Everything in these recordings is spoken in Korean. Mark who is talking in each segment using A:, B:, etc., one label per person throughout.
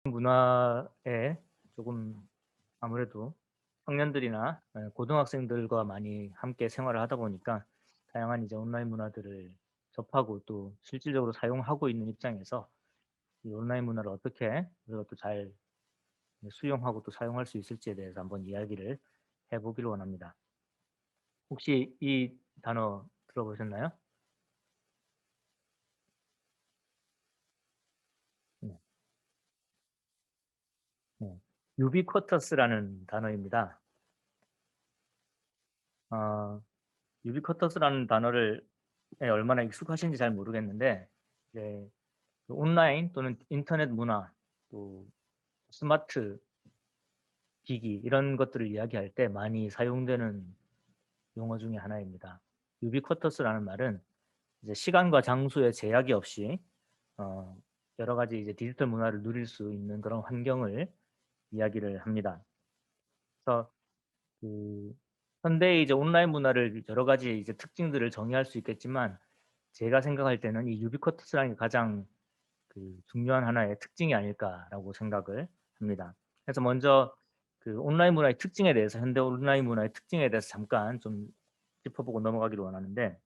A: 문화에 조금 아무래도 청년들이나 고등학생들과 많이 함께 생활을 하다 보니까 다양한 이제 온라인 문화들을 접하고 또 실질적으로 사용하고 있는 입장에서 이 온라인 문화를 어떻게 우리가 또 잘 수용하고 또 사용할 수 있을지에 대해서 한번 이야기를 해보기를 원합니다. 혹시 이 단어 들어보셨나요? 네. 네. 유비쿼터스라는 단어입니다. 어, 유비쿼터스라는 단어를 얼마나 익숙하신지 잘 모르겠는데 이제 그 온라인 또는 인터넷 문화 또 스마트 기기 이런 것들을 이야기할 때 많이 사용되는 용어 중에 하나입니다. 유비쿼터스라는 말은 이제 시간과 장소에 제약이 없이 어, 여러 가지 이제 디지털 문화를 누릴 수 있는 그런 환경을 이야기를 합니다. 그래서 그 현대의 이제 온라인 문화를 여러 가지 이제 특징들을 정의할 수 있겠지만 제가 생각할 때는 이 유비쿼터스라는 게 가장 그 중요한 하나의 특징이 아닐까라고 생각을 합니다. 그래서 먼저 그 온라인 문화의 특징에 대해서 현대 온라인 문화의 특징에 대해서 잠깐 좀 짚어보고 넘어가기를 원하는데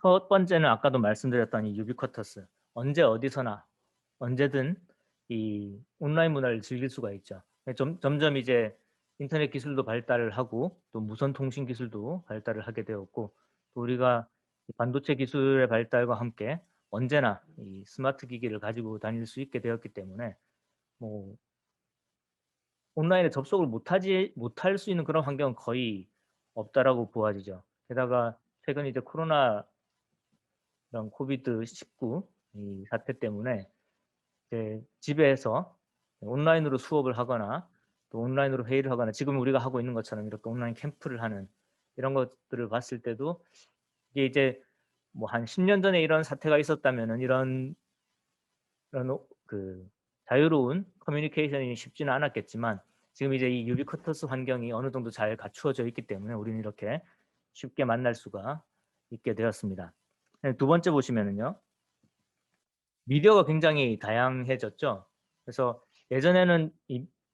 A: 첫 번째는 아까도 말씀드렸던 이 유비쿼터스 언제 어디서나 언제든 이 온라인 문화를 즐길 수가 있죠. 점점 이제 인터넷 기술도 발달을 하고 또 무선 통신 기술도 발달을 하게 되었고 또 우리가 반도체 기술의 발달과 함께 언제나 이 스마트 기기를 가지고 다닐 수 있게 되었기 때문에 뭐 온라인에 접속을 못할 수 있는 그런 환경은 거의 없다라고 보아지죠. 게다가 최근 이제 코로나 이런 코비드 19 이 사태 때문에 이제 집에서 온라인으로 수업을 하거나 또 온라인으로 회의를 하거나 지금 우리가 하고 있는 것처럼 이렇게 온라인 캠프를 하는 이런 것들을 봤을 때도 이게 이제 뭐 한 10년 전에 이런 사태가 있었다면은 이런 그 자유로운 커뮤니케이션이 쉽지는 않았겠지만 지금 이제 이 유비쿼터스 환경이 어느 정도 잘 갖추어져 있기 때문에 우리는 이렇게 쉽게 만날 수가 있게 되었습니다. 두 번째 보시면은요. 미디어가 굉장히 다양해졌죠. 그래서 예전에는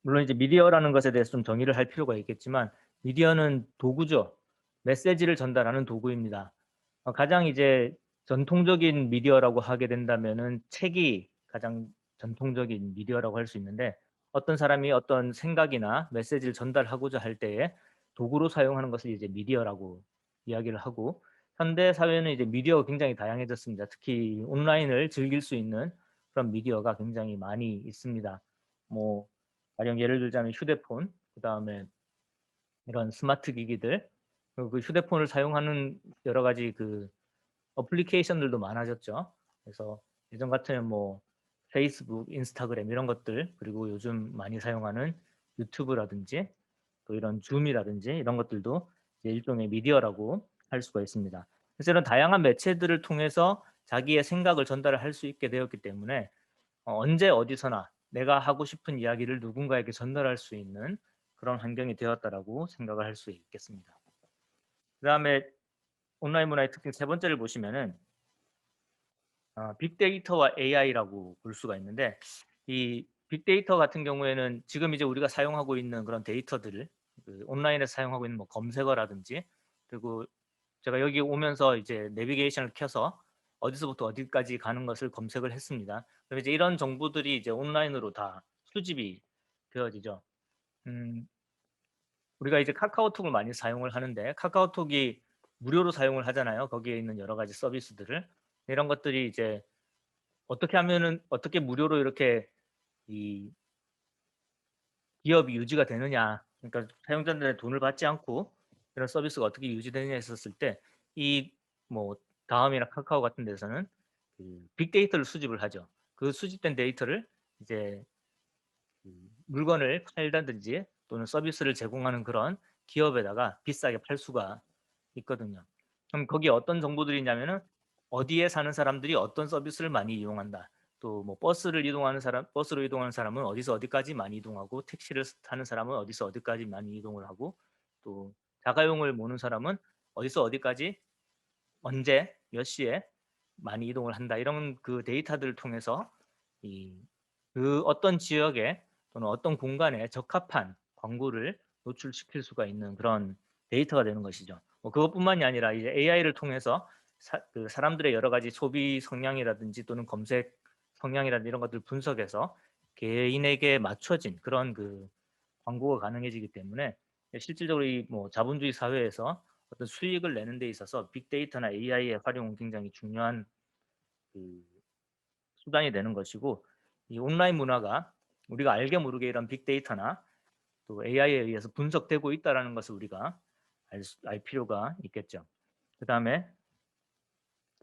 A: 물론 이제 미디어라는 것에 대해서 좀 정의를 할 필요가 있겠지만 미디어는 도구죠. 메시지를 전달하는 도구입니다. 가장 이제 전통적인 미디어라고 하게 된다면은 책이 가장 전통적인 미디어라고 할 수 있는데 어떤 사람이 어떤 생각이나 메시지를 전달하고자 할 때에 도구로 사용하는 것을 이제 미디어라고 이야기를 하고 현대 사회는 이제 미디어가 굉장히 다양해졌습니다. 특히 온라인을 즐길 수 있는 그런 미디어가 굉장히 많이 있습니다. 뭐 가령 예를 들자면 휴대폰, 그다음에 이런 스마트 기기들, 그리고 그 휴대폰을 사용하는 여러 가지 그 어플리케이션들도 많아졌죠. 그래서 예전 같으면 뭐 페이스북, 인스타그램 이런 것들, 그리고 요즘 많이 사용하는 유튜브라든지 또 이런 줌이라든지 이런 것들도 이제 일종의 미디어라고 할 수가 있습니다. 그래서 이런 다양한 매체들을 통해서 자기의 생각을 전달을 할 수 있게 되었기 때문에 언제 어디서나 내가 하고 싶은 이야기를 누군가에게 전달할 수 있는 그런 환경이 되었다라고 생각을 할 수 있겠습니다. 그다음에 온라인 문화의 특징 세 번째를 보시면은 빅데이터와 AI라고 볼 수가 있는데 이 빅데이터 같은 경우에는 지금 이제 우리가 사용하고 있는 그런 데이터들을 그 온라인에서 사용하고 있는 뭐 검색어라든지 그리고 제가 여기 오면서 이제 내비게이션을 켜서 어디서부터 어디까지 가는 것을 검색을 했습니다. 그럼 이제 이런 정보들이 이제 온라인으로 다 수집이 되어지죠. 음, 우리가 이제 카카오톡을 많이 사용을 하는데 카카오톡이 무료로 사용을 하잖아요. 거기에 있는 여러 가지 서비스들을 이런 것들이 이제 어떻게 하면은 어떻게 무료로 이렇게 이 기업이 유지가 되느냐, 그러니까 사용자들의 돈을 받지 않고 이런 서비스가 어떻게 유지되느냐 했었을 때 이 뭐 다음이나 카카오 같은 데서는 그 빅데이터를 수집을 하죠. 그 수집된 데이터를 이제 그 물건을 팔다든지 또는 서비스를 제공하는 그런 기업에다가 비싸게 팔 수가 있거든요. 그럼 거기에 어떤 정보들이 있냐면은 어디에 사는 사람들이 어떤 서비스를 많이 이용한다. 또 뭐 버스로 이동하는 사람은 어디서 어디까지 많이 이동하고 택시를 타는 사람은 어디서 어디까지 많이 이동을 하고 또 자가용을 모는 사람은 어디서 어디까지 언제 몇 시에 많이 이동을 한다. 이런 그 데이터들을 통해서 이 그 어떤 지역에 또는 어떤 공간에 적합한 광고를 노출시킬 수가 있는 그런 데이터가 되는 것이죠. 뭐 그것뿐만이 아니라 이제 AI를 통해서 그 사람들의 여러 가지 소비 성향이라든지 또는 검색 성향이라든지 이런 것들을 분석해서 개인에게 맞춰진 그런 그 광고가 가능해지기 때문에 실질적으로 이 뭐 자본주의 사회에서 어떤 수익을 내는 데 있어서 빅데이터나 AI의 활용은 굉장히 중요한 그 수단이 되는 것이고, 이 온라인 문화가 우리가 알게 모르게 이런 빅데이터나 또 AI에 의해서 분석되고 있다라는 것을 우리가 알 필요가 있겠죠. 그다음에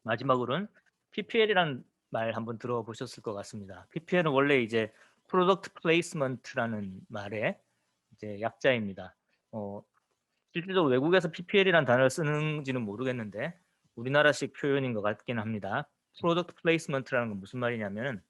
A: 마지막으로는 PPL이라는 말 한번 들어보셨을 것 같습니다. PPL은 원래 이제 Product Placement라는 말의 이제 약자입니다. 실질적으로 외국에서 PPL이라는 단어를 쓰는지는 모르겠는데 우리나라식 표현인 것 같긴 합니다. Product Placement라는 건 무슨 말이냐면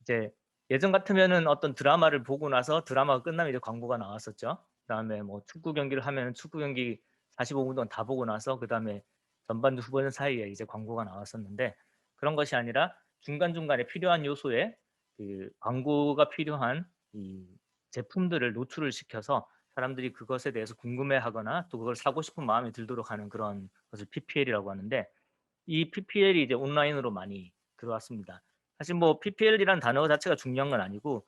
A: 이제 예전 같으면은 어떤 드라마를 보고 나서 드라마가 끝나면 이제 광고가 나왔었죠. 그다음에 뭐 축구 경기를 하면 축구 경기 45분 동안 다 보고 나서 그다음에 전반전 후반전 사이에 이제 광고가 나왔었는데, 그런 것이 아니라 중간중간에 필요한 요소에 그 광고가 필요한 이 제품들을 노출을 시켜서 사람들이 그것에 대해서 궁금해하거나 또 그걸 사고 싶은 마음이 들도록 하는 그런 것을 PPL이라고 하는데, 이 PPL이 이제 온라인으로 많이 들어왔습니다. 사실 뭐 PPL이라는 단어 자체가 중요한 건 아니고,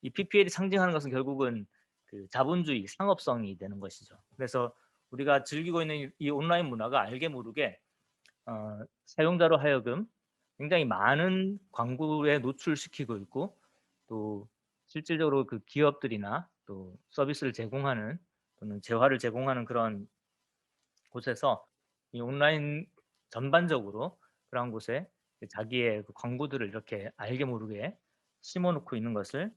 A: 이 PPL이 상징하는 것은 결국은 그 자본주의, 상업성이 되는 것이죠. 그래서 우리가 즐기고 있는 이 온라인 문화가 알게 모르게 사용자로 하여금 굉장히 많은 광고에 노출시키고 있고, 또 실질적으로 그 기업들이나 또 서비스를 제공하는 또는 재화를 제공하는 그런 곳에서 이 온라인 전반적으로 그런 곳에 자기의 그 광고들을 이렇게 알게 모르게 심어 놓고 있는 것을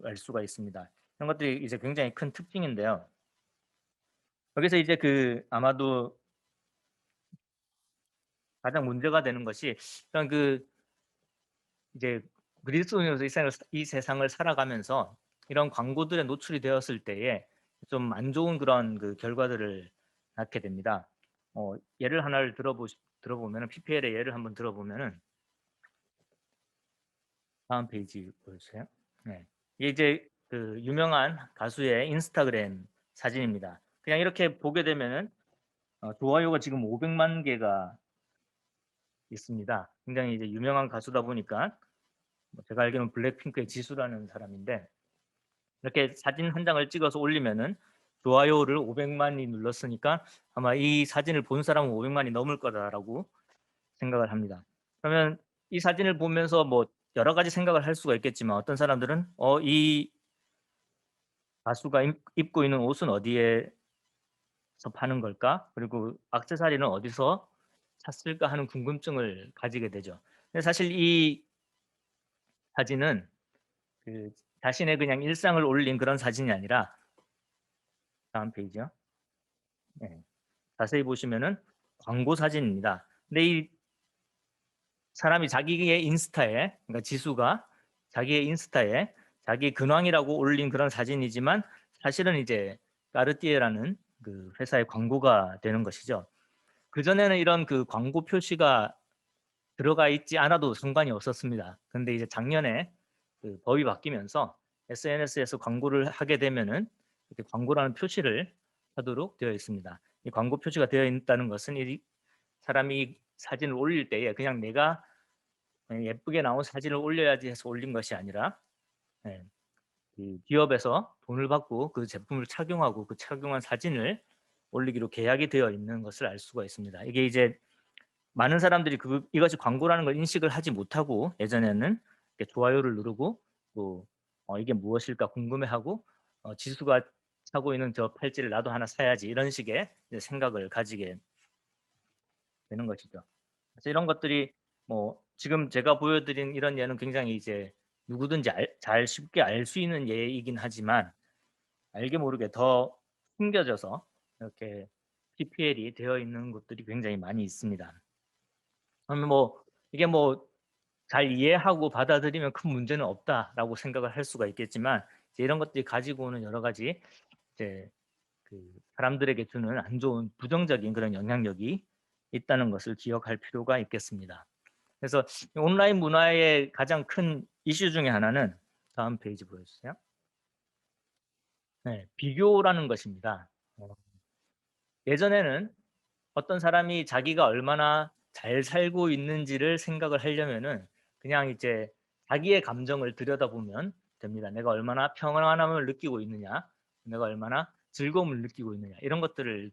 A: 알 수가 있습니다. 이런 것들이 이제 굉장히 큰 특징인데요. 여기서 이제 그 아마도 가장 문제가 되는 것이, 그런 그 이제 그리스도인으로서 이 세상을 살아가면서 이런 광고들에 노출이 되었을 때에 좀 안 좋은 그런 그 결과들을 낳게 됩니다. 예를 하나를 들어보면은, PPL의 예를 한번 들어보면은, 다음 페이지 보여주세요. 네. 이게 이제 그 유명한 가수의 인스타그램 사진입니다. 그냥 이렇게 보게 되면은 좋아요가 지금 500만 개가 있습니다. 굉장히 이제 유명한 가수다 보니까, 뭐 제가 알기로는 블랙핑크의 지수라는 사람인데, 이렇게 사진 한 장을 찍어서 올리면은 좋아요를 500만이 눌렀으니까 아마 이 사진을 본 사람은 500만이 넘을 거다라고 생각을 합니다. 그러면 이 사진을 보면서 뭐 여러 가지 생각을 할 수가 있겠지만, 어떤 사람들은 이 가수가 입고 있는 옷은 어디에서 파는 걸까? 그리고 액세서리는 어디서 샀을까 하는 궁금증을 가지게 되죠. 근데 사실 이 사진은 그 자신의 그냥 일상을 올린 그런 사진이 아니라, 다음 페이지요. 네. 자세히 보시면은 광고 사진입니다. 근데 이 사람이 자기의 인스타에, 그러니까 지수가 자기의 인스타에 자기 근황이라고 올린 그런 사진이지만, 사실은 이제 까르띠에라는 그 회사의 광고가 되는 것이죠. 그전에는 이런 그 광고 표시가 들어가 있지 않아도 상관이 없었습니다. 근데 이제 작년에 그 법이 바뀌면서 SNS에서 광고를 하게 되면은 이렇게 광고라는 표시를 하도록 되어 있습니다. 이 광고 표시가 되어 있다는 것은 이 사람이 사진을 올릴 때에 그냥 내가 예쁘게 나온 사진을 올려야지 해서 올린 것이 아니라, 예, 그 기업에서 돈을 받고 그 제품을 착용하고 그 착용한 사진을 올리기로 계약이 되어 있는 것을 알 수가 있습니다. 이게 이제 많은 사람들이 이것이 광고라는 걸 인식을 하지 못하고, 예전에는 이렇게 좋아요를 누르고 또 이게 무엇일까 궁금해하고 지수가 차고 있는 저 팔찌를 나도 하나 사야지, 이런 식의 생각을 가지게 되는 것이죠. 그래서 이런 것들이 뭐 지금 제가 보여드린 이런 예는 굉장히 이제 누구든지 잘 쉽게 알 수 있는 예이긴 하지만, 알게 모르게 더 숨겨져서 이렇게 PPL이 되어 있는 것들이 굉장히 많이 있습니다. 그러면 뭐 이게 뭐 잘 이해하고 받아들이면 큰 문제는 없다라고 생각을 할 수가 있겠지만, 이제 이런 것들이 가지고 오는 여러 가지 이제 그 사람들에게 주는 안 좋은 부정적인 그런 영향력이 있다는 것을 기억할 필요가 있겠습니다. 그래서 온라인 문화의 가장 큰 이슈 중에 하나는 다음 페이지 보여주세요. 네, 비교라는 것입니다. 예전에는 어떤 사람이 자기가 얼마나 잘 살고 있는지를 생각을 하려면은 그냥 이제 자기의 감정을 들여다보면 됩니다. 내가 얼마나 평안함을 느끼고 있느냐, 내가 얼마나 즐거움을 느끼고 있느냐, 이런 것들을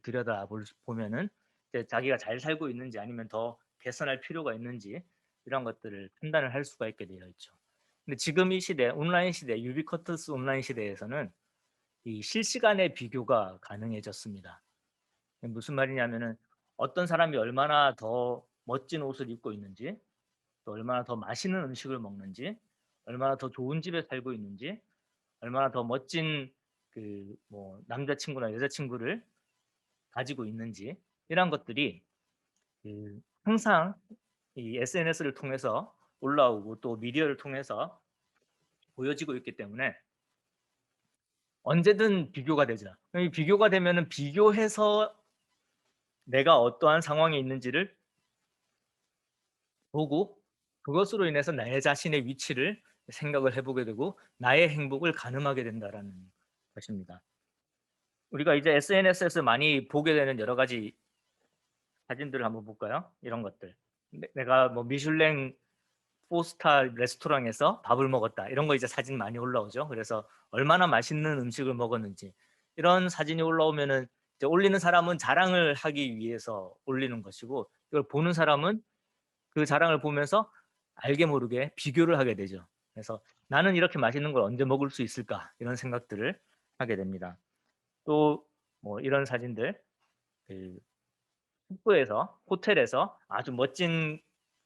A: 보면은 이제 자기가 잘 살고 있는지 아니면 더 개선할 필요가 있는지 이런 것들을 판단을 할 수가 있게 되어 있죠. 근데 지금 이 시대, 온라인 시대, 유비쿼터스 온라인 시대에서는 이 실시간의 비교가 가능해졌습니다. 무슨 말이냐면은 어떤 사람이 얼마나 더 멋진 옷을 입고 있는지, 또 얼마나 더 맛있는 음식을 먹는지, 얼마나 더 좋은 집에 살고 있는지, 얼마나 더 멋진 그 뭐 남자친구나 여자친구를 가지고 있는지, 이런 것들이 항상 이 SNS를 통해서 올라오고 또 미디어를 통해서 보여지고 있기 때문에 언제든 비교가 되죠. 이 비교가 되면은 비교해서 내가 어떠한 상황에 있는지를 보고 그것으로 인해서 나의 자신의 위치를 생각을 해보게 되고 나의 행복을 가늠하게 된다라는 것입니다. 우리가 이제 SNS에서 많이 보게 되는 여러 가지 사진들을 한번 볼까요? 이런 것들. 내가 뭐 미슐랭 4스타 레스토랑에서 밥을 먹었다. 이런 거 이제 사진 많이 올라오죠. 그래서 얼마나 맛있는 음식을 먹었는지 이런 사진이 올라오면은 이제 올리는 사람은 자랑을 하기 위해서 올리는 것이고 이걸 보는 사람은 그 자랑을 보면서 알게 모르게 비교를 하게 되죠. 그래서 '나는 이렇게 맛있는 걸 언제 먹을 수 있을까?' 이런 생각들을 하게 됩니다. 또 뭐 이런 사진들 그 숙소에서 호텔에서 아주 멋진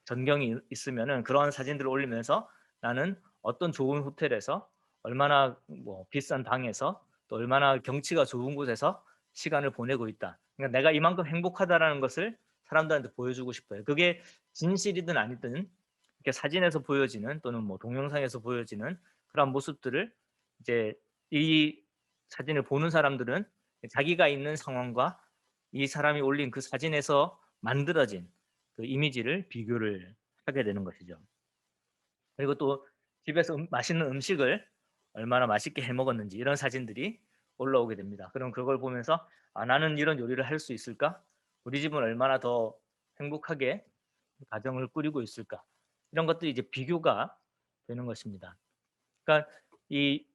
A: 전경이 있으면은 그런 사진들을 올리면서 '나는 어떤 좋은 호텔에서 얼마나 뭐 비싼 방에서 또 얼마나 경치가 좋은 곳에서 시간을 보내고 있다. 그러니까 내가 이만큼 행복하다.'라는 것을 사람들한테 보여주고 싶어요. 그게 진실이든 아니든 이렇게 사진에서 보여지는 또는 뭐 동영상에서 보여지는 그런 모습들을 이제 이 사진을 보는 사람들은 자기가 있는 상황과 이 사람이 올린 그 사진에서 만들어진 그 이미지를 비교를 하게 되는 것이죠. 그리고 또 집에서 맛있는 음식을 얼마나 맛있게 해 먹었는지 이런 사진들이 올라오게 됩니다. 그럼 그걸 보면서 '아 나는 이런 요리를 할 수 있을까? 우리 집은 얼마나 더 행복하게 가정을 꾸리고 있을까?' 이런 것들이 이제 비교가 되는 것입니다. 그러니까 이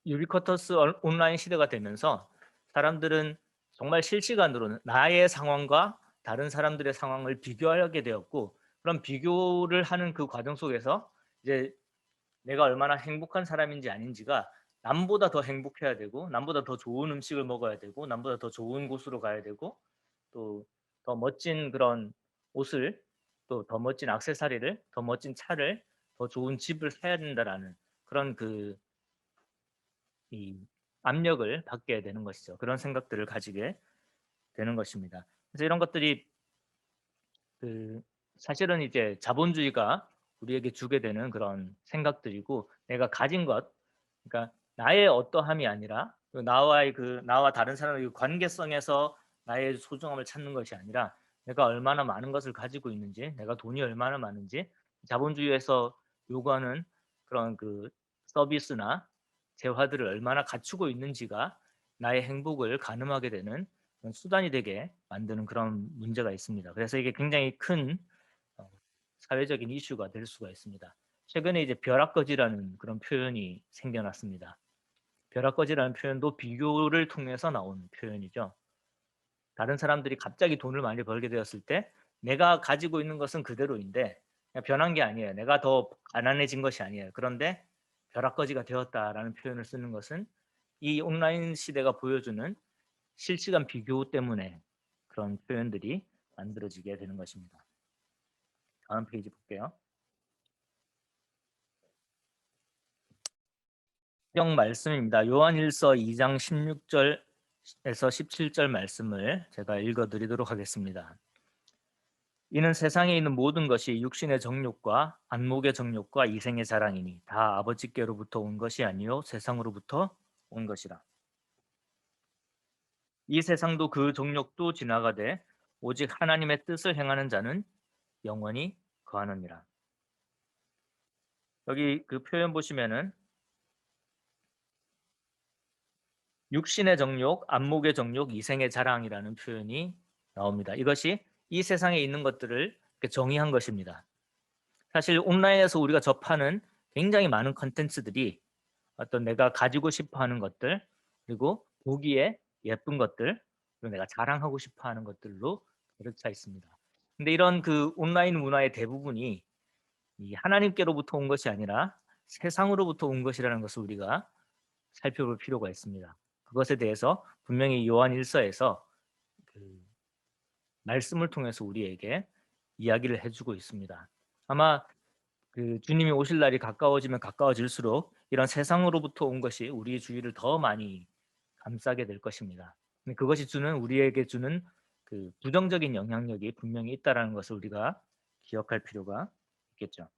A: 유비쿼터스 온라인 시대가 되면서 사람들은 정말 실시간으로 나의 상황과 다른 사람들의 상황을 비교하게 되었고 그런 비교를 하는 그 과정 속에서 이제 내가 얼마나 행복한 사람인지 아닌지가 남보다 더 행복해야 되고 남보다 더 좋은 음식을 먹어야 되고 남보다 더 좋은 곳으로 가야 되고 또 더 멋진 그런 옷을 또 더 멋진 액세서리를 더 멋진 차를 더 좋은 집을 사야 된다라는 그런 이 압력을 받게 되는 것이죠. 그런 생각들을 가지게 되는 것입니다. 그래서 이런 것들이 그 사실은 이제 자본주의가 우리에게 주게 되는 그런 생각들이고 내가 가진 것 그러니까 나의 어떠함이 아니라 나와 다른 사람의 관계성에서 나의 소중함을 찾는 것이 아니라 내가 얼마나 많은 것을 가지고 있는지, 내가 돈이 얼마나 많은지, 자본주의에서 요구하는 그런 그 서비스나 재화들을 얼마나 갖추고 있는지가 나의 행복을 가늠하게 되는 그런 수단이 되게 만드는 그런 문제가 있습니다. 그래서 이게 굉장히 큰 사회적인 이슈가 될 수가 있습니다. 최근에 이제 벼락거지라는 그런 표현이 생겨났습니다. 벼락거지라는 표현도 비교를 통해서 나온 표현이죠. 다른 사람들이 갑자기 돈을 많이 벌게 되었을 때 내가 가지고 있는 것은 그대로인데 그냥 변한 게 아니에요. 내가 더 가난해진 것이 아니에요. 그런데 벼락거지가 되었다라는 표현을 쓰는 것은 이 온라인 시대가 보여주는 실시간 비교 때문에 그런 표현들이 만들어지게 되는 것입니다. 다음 페이지 볼게요. 경 말씀입니다. 요한일서 2장 16절에서 17절 말씀을 제가 읽어 드리도록 하겠습니다. 이는 세상에 있는 모든 것이 육신의 정욕과 안목의 정욕과 이생의 자랑이니 다 아버지께로부터 온 것이 아니요 세상으로부터 온 것이라. 이 세상도 그 정욕도 지나가되 오직 하나님의 뜻을 행하는 자는 영원히 거하느니라. 여기 그 표현 보시면은 육신의 정욕, 안목의 정욕, 이생의 자랑이라는 표현이 나옵니다. 이것이 이 세상에 있는 것들을 이렇게 정의한 것입니다. 사실 온라인에서 우리가 접하는 굉장히 많은 콘텐츠들이 어떤 내가 가지고 싶어 하는 것들, 그리고 보기에 예쁜 것들, 그리고 내가 자랑하고 싶어 하는 것들로 가득 차 있습니다. 근데 이런 그 온라인 문화의 대부분이 이 하나님께로부터 온 것이 아니라 세상으로부터 온 것이라는 것을 우리가 살펴볼 필요가 있습니다. 그것에 대해서 분명히 요한 1서에서 그 말씀을 통해서 우리에게 이야기를 해주고 있습니다. 아마 그 주님이 오실 날이 가까워지면 가까워질수록 이런 세상으로부터 온 것이 우리 주위를 더 많이 감싸게 될 것입니다. 근데 그것이 우리에게 주는 그 부정적인 영향력이 분명히 있다라는 것을 우리가 기억할 필요가 있겠죠.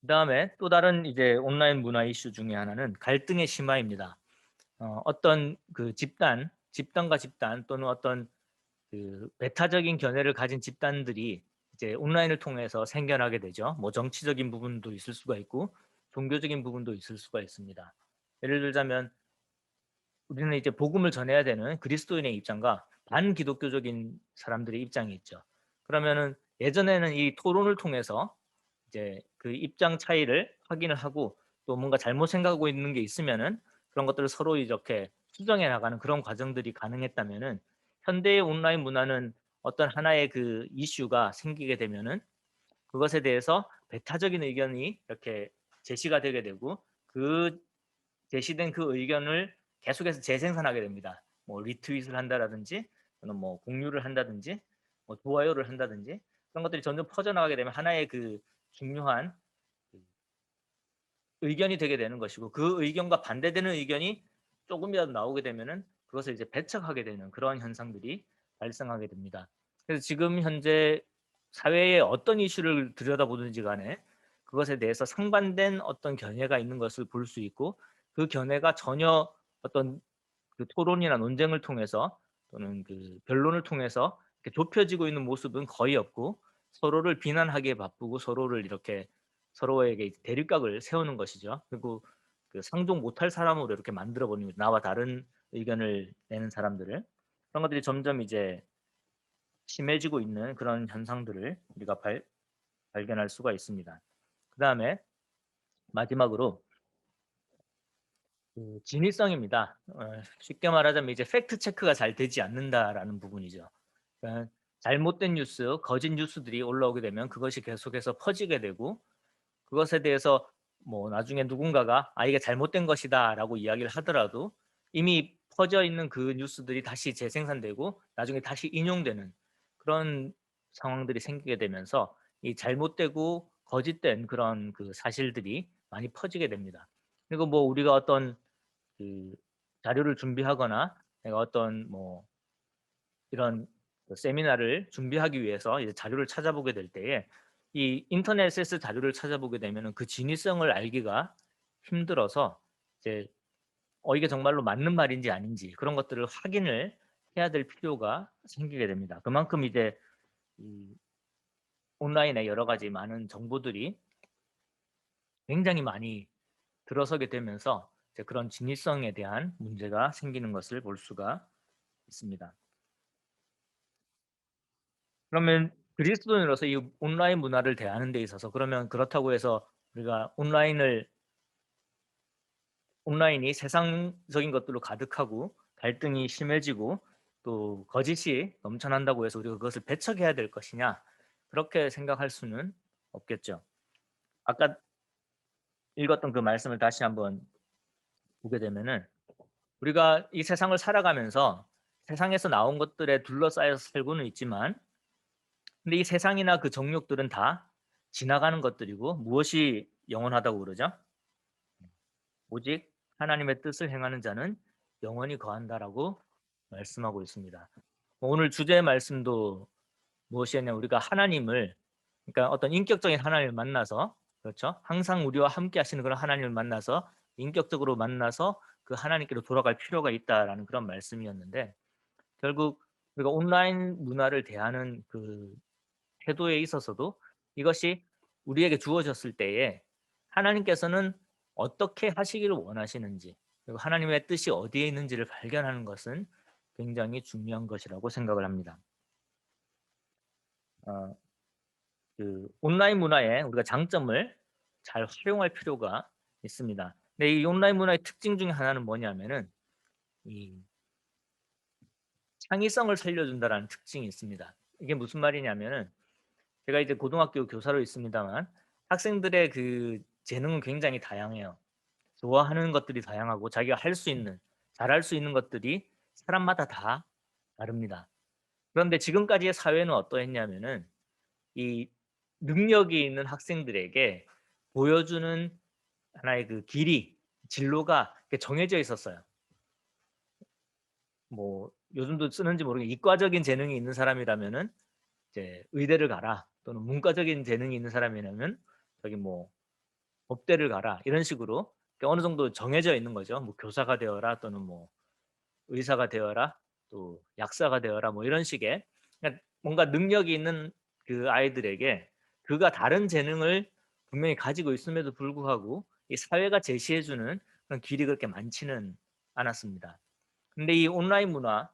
A: 그다음에 또 다른 이제 온라인 문화 이슈 중에 하나는 갈등의 심화입니다. 어떤 그 집단과 집단 또는 어떤 그 배타적인 견해를 가진 집단들이 이제 온라인을 통해서 생겨나게 되죠. 뭐 정치적인 부분도 있을 수가 있고 종교적인 부분도 있을 수가 있습니다. 예를 들자면 우리는 이제 복음을 전해야 되는 그리스도인의 입장과 반기독교적인 사람들의 입장이 있죠. 그러면은 예전에는 이 토론을 통해서 이제 그 입장 차이를 확인을 하고 또 뭔가 잘못 생각하고 있는 게 있으면은 그런 것들을 서로 이렇게 수정해 나가는 그런 과정들이 가능했다면은 현대의 온라인 문화는 어떤 하나의 그 이슈가 생기게 되면은 그것에 대해서 배타적인 의견이 이렇게 제시가 되게 되고 그 제시된 그 의견을 계속해서 재생산하게 됩니다. 뭐 리트윗을 한다라든지 또는 뭐 공유를 한다든지 뭐 좋아요를 한다든지 그런 것들이 점점 퍼져나가게 되면 하나의 그 중요한 의견이 되게 되는 것이고 그 의견과 반대되는 의견이 조금이라도 나오게 되면은 그것을 이제 배척하게 되는 그런 현상들이 발생하게 됩니다. 그래서 지금 현재 사회의 어떤 이슈를 들여다보든지 간에 그것에 대해서 상반된 어떤 견해가 있는 것을 볼 수 있고 그 견해가 전혀 어떤 그 토론이나 논쟁을 통해서 또는 그 변론을 통해서 이렇게 좁혀지고 있는 모습은 거의 없고 서로를 비난하기에 바쁘고 서로를 이렇게 서로에게 대립각을 세우는 것이죠. 그리고 그 상종 못할 사람으로 이렇게 만들어 버리는 거죠. 나와 다른 의견을 내는 사람들을 그런 것들이 점점 이제 심해지고 있는 그런 현상들을 우리가 발견할 수가 있습니다. 그 다음에 마지막으로 그 진위성입니다. 쉽게 말하자면 이제 팩트 체크가 잘 되지 않는다라는 부분이죠. 그러니까 잘못된 뉴스, 거짓 뉴스들이 올라오게 되면 그것이 계속해서 퍼지게 되고 그것에 대해서 뭐 나중에 누군가가 이게 잘못된 것이다라고 이야기를 하더라도 이미 퍼져 있는 그 뉴스들이 다시 재생산되고 나중에 다시 인용되는 그런 상황들이 생기게 되면서 이 잘못되고 거짓된 그런 그 사실들이 많이 퍼지게 됩니다. 그리고 뭐 우리가 어떤 그 자료를 준비하거나 내가 어떤 뭐 이런 그 세미나를 준비하기 위해서 이제 자료를 찾아보게 될 때에 이 인터넷에서 자료를 찾아보게 되면은 그 진위성을 알기가 힘들어서 이제 이게 정말로 맞는 말인지 아닌지 그런 것들을 확인을 해야 될 필요가 생기게 됩니다. 그만큼 이제 이 온라인에 여러 가지 많은 정보들이 굉장히 많이 들어서게 되면서 이제 그런 진위성에 대한 문제가 생기는 것을 볼 수가 있습니다. 그러면 그리스도인으로서 이 온라인 문화를 대하는 데 있어서 그러면 그렇다고 해서 우리가 온라인이 세상적인 것들로 가득하고 갈등이 심해지고 또 거짓이 넘쳐난다고 해서 우리가 그것을 배척해야 될 것이냐 그렇게 생각할 수는 없겠죠. 아까 읽었던 그 말씀을 다시 한번 보게 되면은 우리가 이 세상을 살아가면서 세상에서 나온 것들에 둘러싸여서 살고는 있지만 근데 이 세상이나 그 정욕들은 다 지나가는 것들이고 무엇이 영원하다고 그러죠? 오직 하나님의 뜻을 행하는 자는 영원히 거한다라고 말씀하고 있습니다. 오늘 주제의 말씀도 무엇이었냐? 우리가 하나님을 그러니까 어떤 인격적인 하나님을 만나서 그렇죠? 항상 우리와 함께 하시는 그런 하나님을 만나서 인격적으로 만나서 그 하나님께로 돌아갈 필요가 있다라는 그런 말씀이었는데 결국 우리가 온라인 문화를 대하는 그 태도에 있어서도 이것이 우리에게 주어졌을 때에 하나님께서는 어떻게 하시기를 원하시는지, 그리고 하나님의 뜻이 어디에 있는지를 발견하는 것은 굉장히 중요한 것이라고 생각을 합니다. 어 온라인 문화의 우리가 장점을 잘 활용할 필요가 있습니다. 근데 이 온라인 문화의 특징 중에 하나는 뭐냐면은 이 창의성을 살려준다라는 특징이 있습니다. 이게 무슨 말이냐면은 제가 이제 고등학교 교사로 있습니다만 학생들의 그 재능은 굉장히 다양해요. 좋아하는 것들이 다양하고 자기가 할 수 있는, 잘할 수 있는 것들이 사람마다 다 다릅니다. 그런데 지금까지의 사회는 어떠했냐면은 이 능력이 있는 학생들에게 보여주는 하나의 그 길이, 진로가 이렇게 정해져 있었어요. 뭐 요즘도 쓰는지 모르겠는데 이과적인 재능이 있는 사람이라면은 이제 의대를 가라, 또는 문과적인 재능이 있는 사람이라면 저기 뭐 법대를 가라, 이런 식으로 어느 정도 정해져 있는 거죠. 뭐 교사가 되어라, 또는 뭐 의사가 되어라, 또 약사가 되어라, 뭐 이런 식의, 그러니까 뭔가 능력이 있는 그 아이들에게 그가 다른 재능을 분명히 가지고 있음에도 불구하고 이 사회가 제시해 주는 그런 길이 그렇게 많지는 않았습니다. 근데 이 온라인 문화가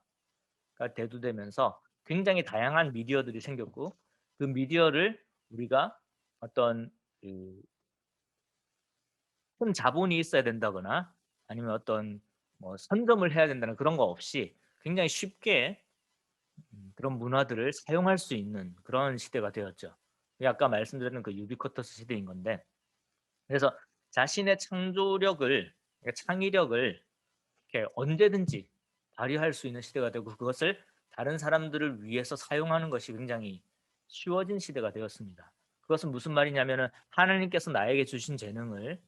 A: 대두되면서 굉장히 다양한 미디어들이 생겼고, 그 미디어를 우리가 어떤 그 큰 자본이 있어야 된다거나 아니면 어떤 뭐 선점을 해야 된다는 그런 거 없이 굉장히 쉽게 그런 문화들을 사용할 수 있는 그런 시대가 되었죠. 그게 아까 말씀드린 그 유비쿼터스 시대인 건데, 그래서 자신의 창조력을, 그러니까 창의력을 이렇게 언제든지 발휘할 수 있는 시대가 되고, 그것을 다른 사람들을 위해서 사용하는 것이 굉장히 쉬워진 시대가 되었습니다. 그것은 무슨 말이냐면은 하나님께서 나에게 주신 재능을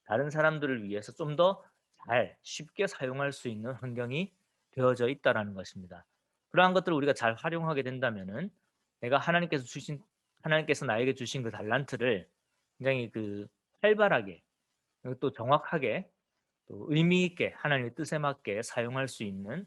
A: 다른 사람들을 위해서 좀 더 잘 쉽게 사용할 수 있는 환경이 되어져 있다라는 것입니다. 그러한 것들을 우리가 잘 활용하게 된다면은 내가 하나님께서 나에게 주신 그 달란트를 굉장히 그 활발하게, 그리고 또 정확하게, 또 의미 있게 하나님의 뜻에 맞게 사용할 수 있는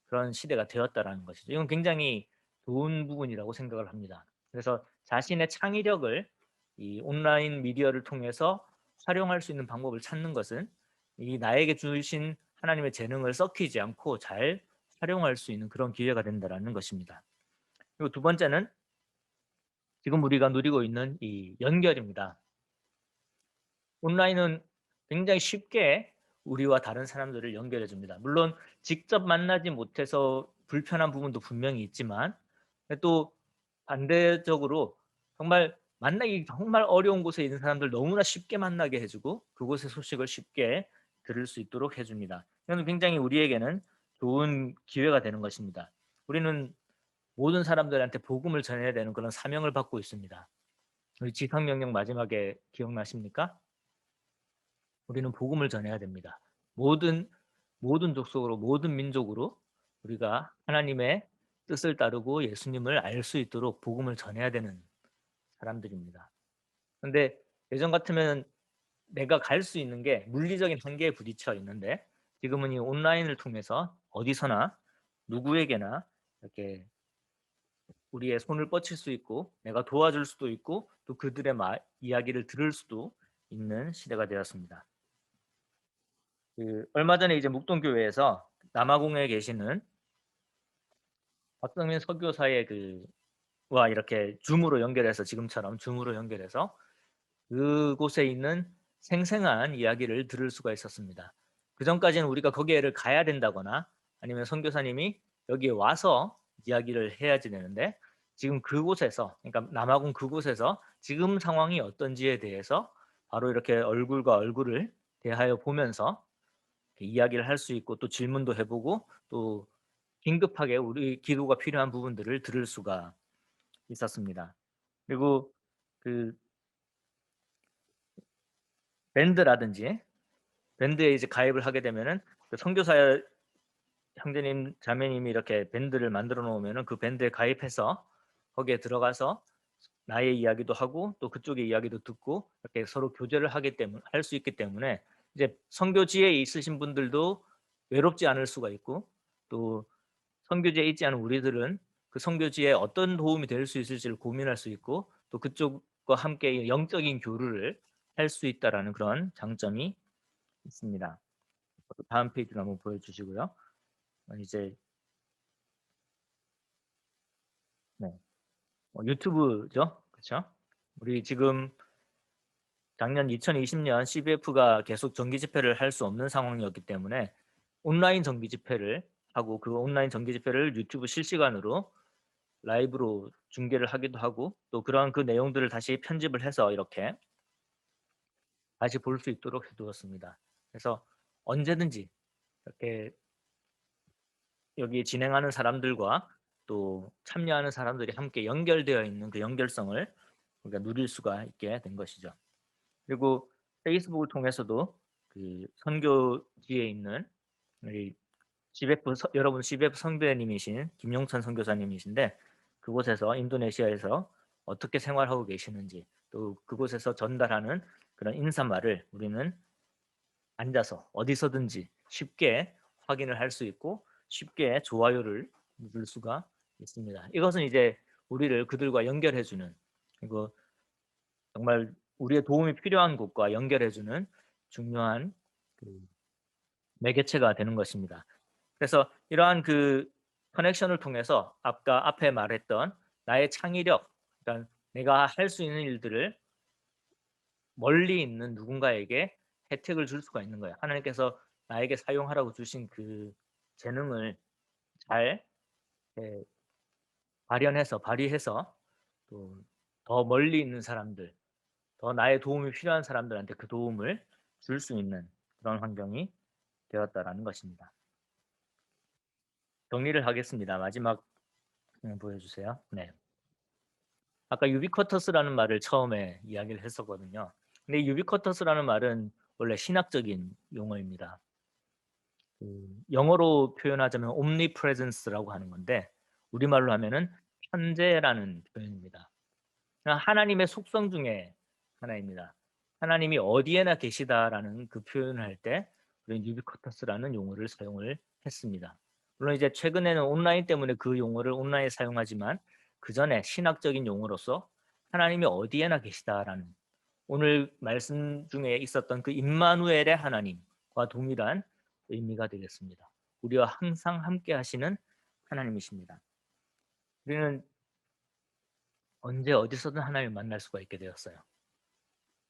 A: 그런 시대가 되었다라는 것이죠. 이건 굉장히 좋은 부분이라고 생각을 합니다. 그래서 자신의 창의력을 이 온라인 미디어를 통해서 활용할 수 있는 방법을 찾는 것은 이 나에게 주신 하나님의 재능을 썩히지 않고 잘 활용할 수 있는 그런 기회가 된다라는 것입니다. 그리고 두 번째는 지금 우리가 누리고 있는 이 연결입니다. 온라인은 굉장히 쉽게 우리와 다른 사람들을 연결해 줍니다. 물론 직접 만나지 못해서 불편한 부분도 분명히 있지만, 또 반대적으로 정말 만나기 정말 어려운 곳에 있는 사람들 너무나 쉽게 만나게 해 주고 그곳의 소식을 쉽게 들을 수 있도록 해 줍니다. 이건 굉장히 우리에게는 좋은 기회가 되는 것입니다. 우리는 모든 사람들한테 복음을 전해야 되는 그런 사명을 받고 있습니다. 우리 지상명령 마지막에 기억나십니까? 우리는 복음을 전해야 됩니다. 모든 모든 족속으로, 모든 민족으로 우리가 하나님의 뜻을 따르고 예수님을 알 수 있도록 복음을 전해야 되는 사람들입니다. 근데 예전 같으면 내가 갈 수 있는 게 물리적인 한계에 부딪혀 있는데, 지금은 이 온라인을 통해서 어디서나 누구에게나 이렇게 우리의 손을 뻗칠 수 있고 내가 도와줄 수도 있고 또 그들의 이야기를 들을 수도 있는 시대가 되었습니다. 얼마 전에 이제 묵동교회에서 남아공에 계시는 박성민 선교사의 와 이렇게 줌으로 연결해서, 지금처럼 줌으로 연결해서 그곳에 있는 생생한 이야기를 들을 수가 있었습니다. 그전까지는 우리가 거기를 가야 된다거나 아니면 선교사님이 여기에 와서 이야기를 해야지 되는데, 지금 그곳에서, 그러니까 남아공 그곳에서 지금 상황이 어떤지에 대해서 바로 이렇게 얼굴과 얼굴을 대하여 보면서 이야기를 할 수 있고 또 질문도 해보고 또 긴급하게 우리 기도가 필요한 부분들을 들을 수가 있었습니다. 그리고 그 밴드라든지 밴드에 이제 가입을 하게 되면은 그 선교사 형제님 자매님이 이렇게 밴드를 만들어 놓으면은 그 밴드에 가입해서 거기에 들어가서 나의 이야기도 하고 또 그쪽의 이야기도 듣고 이렇게 서로 교제를 하기 때문에 할 수 있기 때문에 이제 선교지에 있으신 분들도 외롭지 않을 수가 있고, 또 선교지에 있지 않은 우리들은 그 선교지에 어떤 도움이 될 수 있을지를 고민할 수 있고, 또 그쪽 과 함께 영적인 교류를 할 수 있다라는 그런 장점이 있습니다. 다음 페이지를 한번 보여주시고요. 이제 네, 유튜브죠, 그렇죠? 우리 지금 작년 2020년 CBF가 계속 정기 집회를 할 수 없는 상황이었기 때문에 온라인 정기 집회를 하고 그 온라인 정기 집회를 유튜브 실시간으로 라이브로 중계를 하기도 하고 또 그러한 그 내용들을 다시 편집을 해서 이렇게 다시 볼 수 있도록 해두었습니다. 그래서 언제든지 이렇게 여기 진행하는 사람들과 또 참여하는 사람들이 함께 연결되어 있는 그 연결성을 우리가 누릴 수가 있게 된 것이죠. 그리고 페이스북을 통해서도 그 선교지에 있는 우리 여러분 CBF 선배님이신 김용천 선교사님이신데 그곳에서 인도네시아에서 어떻게 생활하고 계시는지 또 그곳에서 전달하는 그런 인사말을 우리는 앉아서 어디서든지 쉽게 확인을 할 수 있고 쉽게 좋아요를 누를 수가 있습니다. 이것은 이제 우리를 그들과 연결해주는 그리고 정말 우리의 도움이 필요한 곳과 연결해주는 중요한 그 매개체가 되는 것입니다. 그래서 이러한 그 커넥션을 통해서 아까 앞에 말했던 나의 창의력, 그러니까 내가 할 수 있는 일들을 멀리 있는 누군가에게 혜택을 줄 수가 있는 거예요. 하나님께서 나에게 사용하라고 주신 그 재능을 잘 발현해서 발휘해서 또 더 멀리 있는 사람들, 더 나의 도움이 필요한 사람들한테 그 도움을 줄 수 있는 그런 환경이 되었다라는 것입니다. 정리를 하겠습니다. 마지막 보여주세요. 네. 아까 유비쿼터스라는 말을 처음에 이야기를 했었거든요. 근데 유비쿼터스라는 말은 원래 신학적인 용어입니다. 영어로 표현하자면 omnipresence라고 하는 건데 우리말로 하면은 현재라는 표현입니다. 하나님의 속성 중에 하나입니다. 하나님이 어디에나 계시다라는 그 표현을 할 때 우리는 유비쿼터스라는 용어를 사용을 했습니다. 물론 이제 최근에는 온라인 때문에 그 용어를 온라인에 사용하지만 그 전에 신학적인 용어로서 하나님이 어디에나 계시다라는 오늘 말씀 중에 있었던 그 임마누엘의 하나님과 동일한 의미가 되겠습니다. 우리와 항상 함께 하시는 하나님이십니다. 우리는 언제 어디서든 하나님을 만날 수가 있게 되었어요.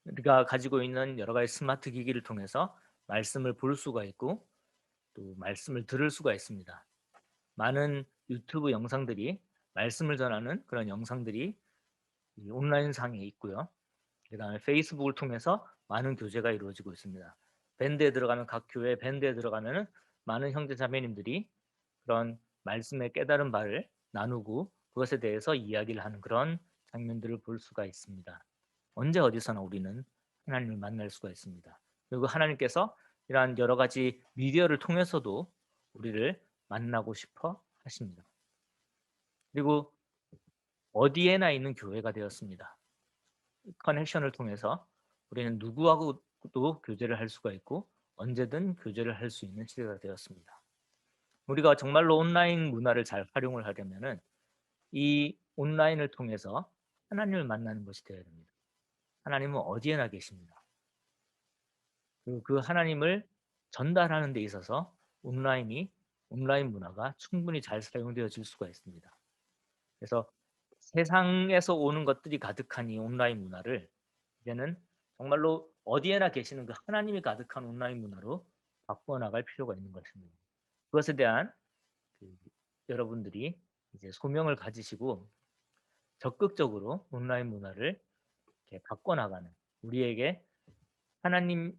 A: 우리가 가지고 있는 여러 가지 스마트 기기를 통해서 말씀을 볼 수가 있고 또 말씀을 들을 수가 있습니다. 많은 유튜브 영상들이 말씀을 전하는 그런 영상들이 온라인상에 있고요. 그다음에 페이스북을 통해서 많은 교제가 이루어지고 있습니다. 밴드에 들어가면 각 교회 밴드에 들어가면은 많은 형제 자매님들이 그런 말씀의 깨달은 바를 나누고 그것에 대해서 이야기를 하는 그런 장면들을 볼 수가 있습니다. 언제 어디서나 우리는 하나님을 만날 수가 있습니다. 그리고 하나님께서 이러한 여러 가지 미디어를 통해서도 우리를 만나고 싶어 하십니다. 그리고 어디에나 있는 교회가 되었습니다. 커넥션을 통해서 우리는 누구하고도 교제를 할 수가 있고 언제든 교제를 할 수 있는 시대가 되었습니다. 우리가 정말로 온라인 문화를 잘 활용을 하려면은 이 온라인을 통해서 하나님을 만나는 것이 되어야 됩니다. 하나님은 어디에나 계십니다. 그리고 그 하나님을 전달하는 데 있어서 온라인 문화가 충분히 잘 사용되어질 수가 있습니다. 그래서 세상에서 오는 것들이 가득한 이 온라인 문화를 이제는 정말로 어디에나 계시는 그 하나님이 가득한 온라인 문화로 바꾸어 나갈 필요가 있는 것입니다. 그것에 대한 여러분들이 이제 소명을 가지시고 적극적으로 온라인 문화를 이렇게 바꿔 나가는 우리에게 하나님을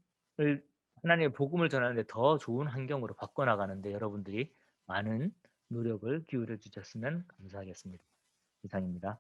A: 하나님의 복음을 전하는데 더 좋은 환경으로 바꿔 나가는데 여러분들이 많은 노력을 기울여 주셨으면 감사하겠습니다. 이상입니다.